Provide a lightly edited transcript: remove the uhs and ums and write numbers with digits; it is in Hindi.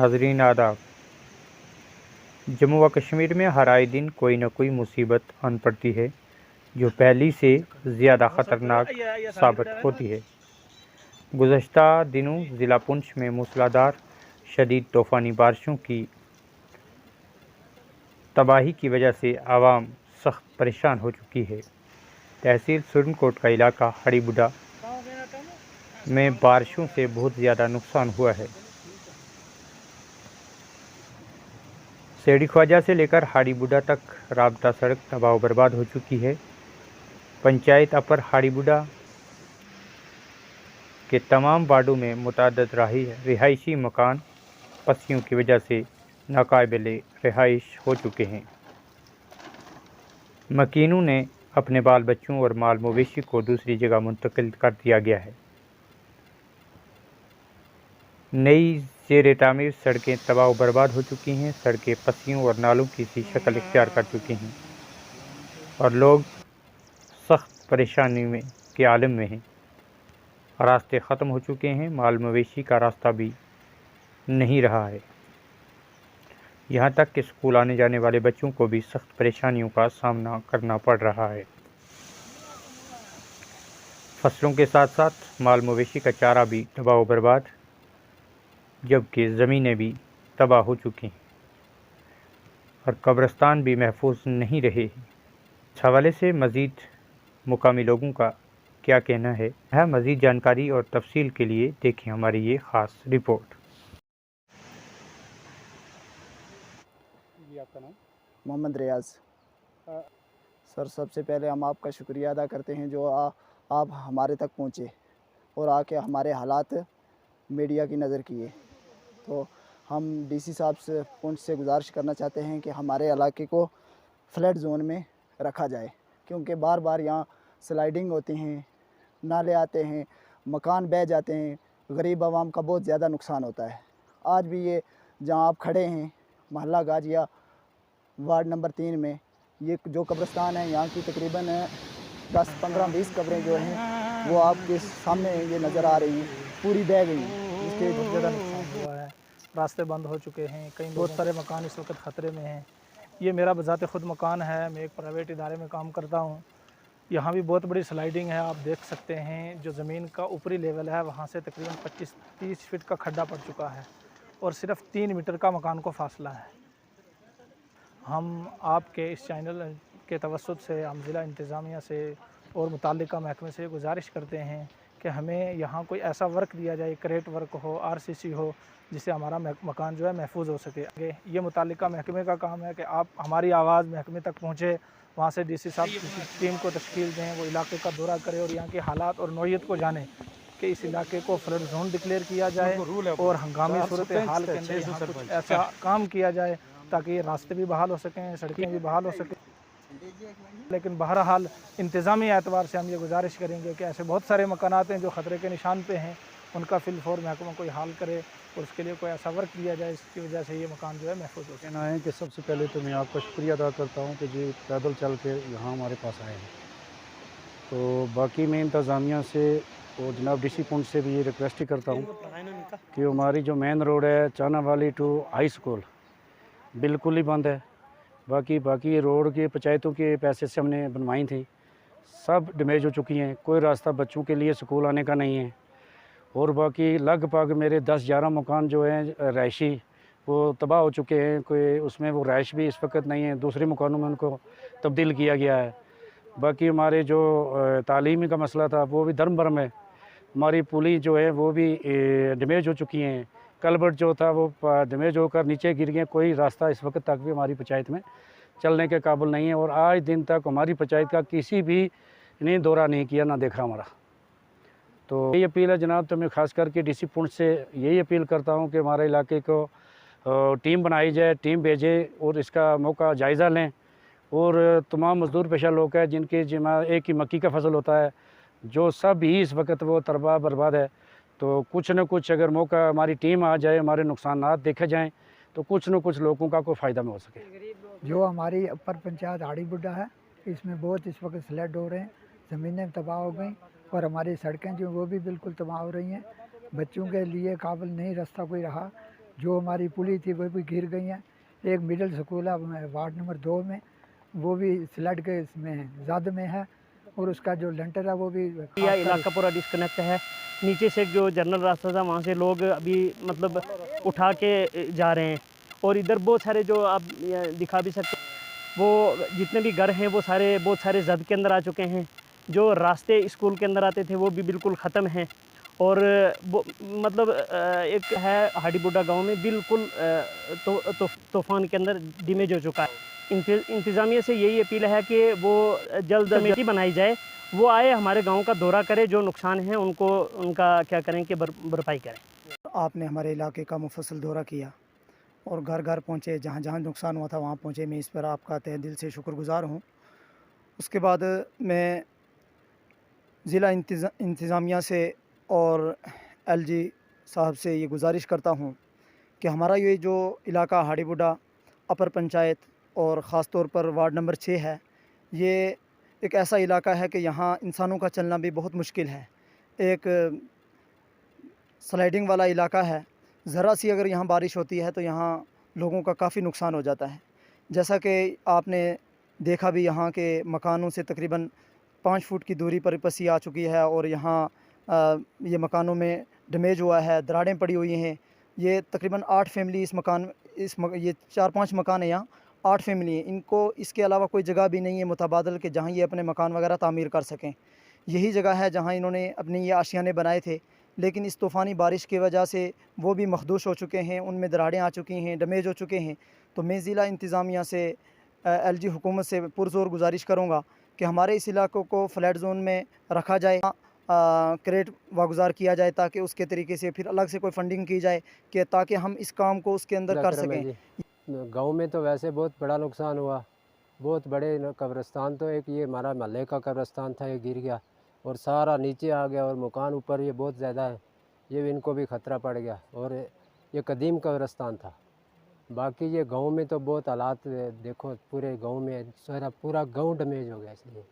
नाजरीन आदाब। जम्मू व कश्मीर में हर आए दिन कोई न कोई मुसीबत आन पड़ती है जो पहली से ज़्यादा ख़तरनाक साबित होती है। गुज़श्ता दिनों ज़िला पुंछ में मूसलाधार शदीद तूफ़ानी बारिशों की तबाही की वजह से आवाम सख्त परेशान हो चुकी है। तहसील सुरनकोट का इलाका हड़ीबुडा में बारिशों से बहुत ज़्यादा नुकसान हुआ है। सेड़ी ख्वाजा से लेकर हाड़ीबुडा तक राबता सड़क तबाह बर्बाद हो चुकी है। पंचायत अपर हाड़ीबुडा के तमाम वार्डों में मुतअद्दिद रिहायशी मकान पस्सियों की वजह से नाकाबिले रिहाइश हो चुके हैं। मकीनों ने अपने बाल बच्चों और माल मवेशी को दूसरी जगह मुंतकिल कर दिया गया है। नई ज़ेर तामीर सड़कें तबाह बर्बाद हो चुकी हैं। सड़कें पस्सियों और नालों की सी शक्ल इख्तियार कर चुकी हैं और लोग सख्त परेशानी के आलम में हैं। रास्ते ख़त्म हो चुके हैं, माल मवेशी का रास्ता भी नहीं रहा है। यहाँ तक कि स्कूल आने जाने वाले बच्चों को भी सख्त परेशानियों का सामना करना पड़ रहा है। फसलों के साथ साथ माल मवेशी का चारा भी तबाह बर्बाद, जबकि ज़मीनें भी तबाह हो चुकी हैं और कब्रिस्तान भी महफूज नहीं रहे। इस हवाले से मज़ीद मुकामी लोगों का क्या कहना है, मज़ीद जानकारी और तफसील के लिए देखें हमारी ये ख़ास रिपोर्ट। जी, आपका नाम? मोहम्मद रियाज। सर, सबसे पहले हम आपका शुक्रिया अदा करते हैं जो आप हमारे तक पहुँचे और आके हमारे हालात मीडिया की नज़र किए। तो हम डीसी साहब से पुंछ से गुजारिश करना चाहते हैं कि हमारे इलाके को फ्लड जोन में रखा जाए, क्योंकि बार बार यहाँ स्लाइडिंग होती हैं, नाले आते हैं, मकान बह जाते हैं, गरीब आवाम का बहुत ज़्यादा नुकसान होता है। आज भी ये जहाँ आप खड़े हैं महल्ला गाजिया वार्ड नंबर 3 में ये जो कब्रिस्तान है, यहाँ की तकरीबन 10-15-20 कब्रें जो हैं वो आपके सामने ये नज़र आ रही हैं, पूरी बह गई हैं, जिसके बहुत ज़्यादा नुकसान हुआ है। रास्ते बंद हो चुके हैं, कई बहुत सारे मकान इस वक्त ख़तरे में हैं। ये मेरा बज़ाते ख़ुद मकान है, मैं एक प्राइवेट इदारे में काम करता हूँ। यहाँ भी बहुत बड़ी स्लाइडिंग है, आप देख सकते हैं। जो ज़मीन का ऊपरी लेवल है वहाँ से तकरीबन 25-30 फीट का खड्डा पड़ चुका है और सिर्फ 3 मीटर का मकान को फासला है। हम आपके इस चैनल के तवस्सुत से हम ज़िला इंतज़ामिया से और मुताल्लिका महकमे से गुजारिश करते हैं कि हमें यहाँ कोई ऐसा वर्क दिया जाए, क्रेट वर्क हो, आरसीसी हो, जिससे हमारा मकान जो है महफूज हो सके। ये मुताल्लिका महकमे का काम है कि आप हमारी आवाज़ महकमे तक पहुँचे, वहाँ से डीसी साहब किसी टीम को तश्कील दें, वो इलाके का दौरा करे और यहाँ के हालात और नौइयत को जाने कि इस इलाके को फ्लड जोन डिक्लेयर किया जाए और हंगामी सूरत हाल के अंदर यहाँ कुछ ऐसा काम किया जाए ताकि रास्ते भी बहाल हो सकें, सड़कें भी बहाल हो सकें। लेकिन बहरहाल इंतज़ामी एतबार से हम ये गुजारिश करेंगे कि ऐसे बहुत सारे मकानात हैं जो ख़तरे के निशान पे हैं, उनका फिलफौर महकमा कोई हाल करे और उसके लिए कोई ऐसा वर्क दिया जाए जिसकी वजह से ये मकान जो है महफूज हो। कहना है कि सबसे पहले तो मैं आपका शुक्रिया अदा करता हूँ कि जी पैदल चल के यहाँ हमारे पास आए हैं। तो बाकी मैं इंतज़ामिया से और जनाब डीसी पुंछ से भी ये रिक्वेस्ट ही करता हूँ कि हमारी जो मेन रोड है चानावाली टू हाई स्कूल बिल्कुल ही बंद है। बाकी रोड के पंचायतों के पैसे से हमने बनवाई थी, सब डैमेज हो चुकी हैं। कोई रास्ता बच्चों के लिए स्कूल आने का नहीं है और बाकी लगभग मेरे 10-11 मकान जो हैं रहायशी वो तबाह हो चुके हैं। कोई उसमें वो रहायश भी इस वक्त नहीं है, दूसरे मकानों में उनको तब्दील किया गया है। बाकी हमारे जो तालीमी का मसला था वो भी धर्म भरम है। हमारी पुली जो है वो भी डैमेज हो चुकी हैं। कलबर्ट जो था वो डैमेज होकर नीचे गिर गए। कोई रास्ता इस वक्त तक भी हमारी पंचायत में चलने के काबिल नहीं है और आज दिन तक हमारी पंचायत का किसी भी ने दौरा नहीं किया, ना देखा हमारा। तो यही अपील है जनाब, तो मैं ख़ास करके डीसी पुंछ से यही अपील करता हूँ कि हमारे इलाके को टीम बनाई जाए, टीम भेजें और इसका मौका जायज़ा लें। और तमाम मज़दूर पेशा लोग हैं जिनके जिम्मा एक ही मक्की का फसल होता है, जो सब ही इस वक्त वो तबाह बर्बाद है। तो कुछ न कुछ अगर मौका हमारी टीम आ जाए, हमारे नुकसानात देखे जाएँ तो कुछ न कुछ लोगों का कोई फ़ायदा में हो सके। जो हमारी अपर पंचायत हाड़ीबुडा है, इसमें बहुत इस वक्त फ्लड हो रहे हैं, ज़मीनें तबाह हो गई और हमारी सड़कें जो वो भी बिल्कुल तबाह हो रही हैं। बच्चों के लिए काबिल नहीं रास्ता कोई रहा। जो हमारी पुली थी वो भी गिर गई हैं। एक मिडिल स्कूल है वार्ड नंबर 2 में, वो भी फ्लड के इसमें ज़्यादा में है, और उसका जो लेंटर है वो भी यह इलाका पूरा डिस्कनेक्ट है। नीचे से जो जनरल रास्ता था वहाँ से लोग अभी मतलब उठा के जा रहे हैं, और इधर बहुत सारे जो आप दिखा भी सकते हैं, वो जितने भी घर हैं वो सारे बहुत सारे जद के अंदर आ चुके हैं। जो रास्ते स्कूल के अंदर आते थे वो भी बिल्कुल ख़त्म हैं, और वो मतलब एक है हाडीबुड्डा गांव में बिल्कुल तूफ़ान के अंदर डैमेज हो चुका है। इंतज़ामिया से यही अपील है कि वो जल्द कमेटी बनाई जाए, वो आए हमारे गांव का दौरा करे, जो नुकसान है उनको उनका क्या करें कि भरपाई करें। आपने हमारे इलाके का मुफस्सल दौरा किया और घर घर पहुँचे, जहाँ जहाँ नुकसान हुआ था वहाँ पहुँचे। मैं इस पर आपका तहे दिल से शुक्रगुज़ार हूँ। उसके बाद मैं ज़िला इंतज़ामिया से और एलजी साहब से ये गुजारिश करता हूँ कि हमारा ये जो इलाका हाडीबुड्डा अपर पंचायत और ख़ास तौर पर वार्ड नंबर 6 है, ये एक ऐसा इलाका है कि यहाँ इंसानों का चलना भी बहुत मुश्किल है। एक स्लाइडिंग वाला इलाका है, ज़रा सी अगर यहाँ बारिश होती है तो यहाँ लोगों का काफ़ी नुकसान हो जाता है। जैसा कि आपने देखा भी, यहाँ के मकानों से तकरीबन 5 फुट की दूरी पर पसी आ चुकी है, और यहाँ ये मकानों में डैमेज हुआ है, दरारें पड़ी हुई हैं। ये तकरीबन 8 फैमिली ये 4-5 मकान है, यहाँ 8 फैमिली हैं। इनको इसके अलावा कोई जगह भी नहीं है मुतबादल के जहाँ ये अपने मकान वगैरह तामीर कर सकें। यही जगह है जहाँ इन्होंने अपने ये आशियाने बनाए थे, लेकिन इस तूफ़ानी बारिश की वजह से वो भी मखदूश हो चुके हैं, उनमें दरारें आ चुकी हैं, डैमेज हो चुके हैं। तो मैं ज़िला इंतज़ामिया से एलजी हुकूमत से पुरज़ोर गुजारिश करूँगा कि हमारे इस इलाक़ों को फ्लड ज़ोन में रखा जाए, क्रेट वागुज़ार किया जाए, ताकि उसके तरीके से फिर अलग से कोई फंडिंग की जाए कि ताकि हम इस काम को उसके अंदर कर सकें। गांव में तो वैसे बहुत बड़ा नुकसान हुआ, बहुत बड़े कब्रिस्तान, तो एक ये हमारा महल्ले का कब्रिस्तान था, ये गिर गया और सारा नीचे आ गया, और मकान ऊपर ये बहुत ज़्यादा है, ये इनको भी ख़तरा पड़ गया, और ये कदीम कब्रिस्तान था। बाकी ये गांव में तो बहुत हालात देखो, पूरे गांव में सारा पूरा गांव डैमेज हो गया इसलिए।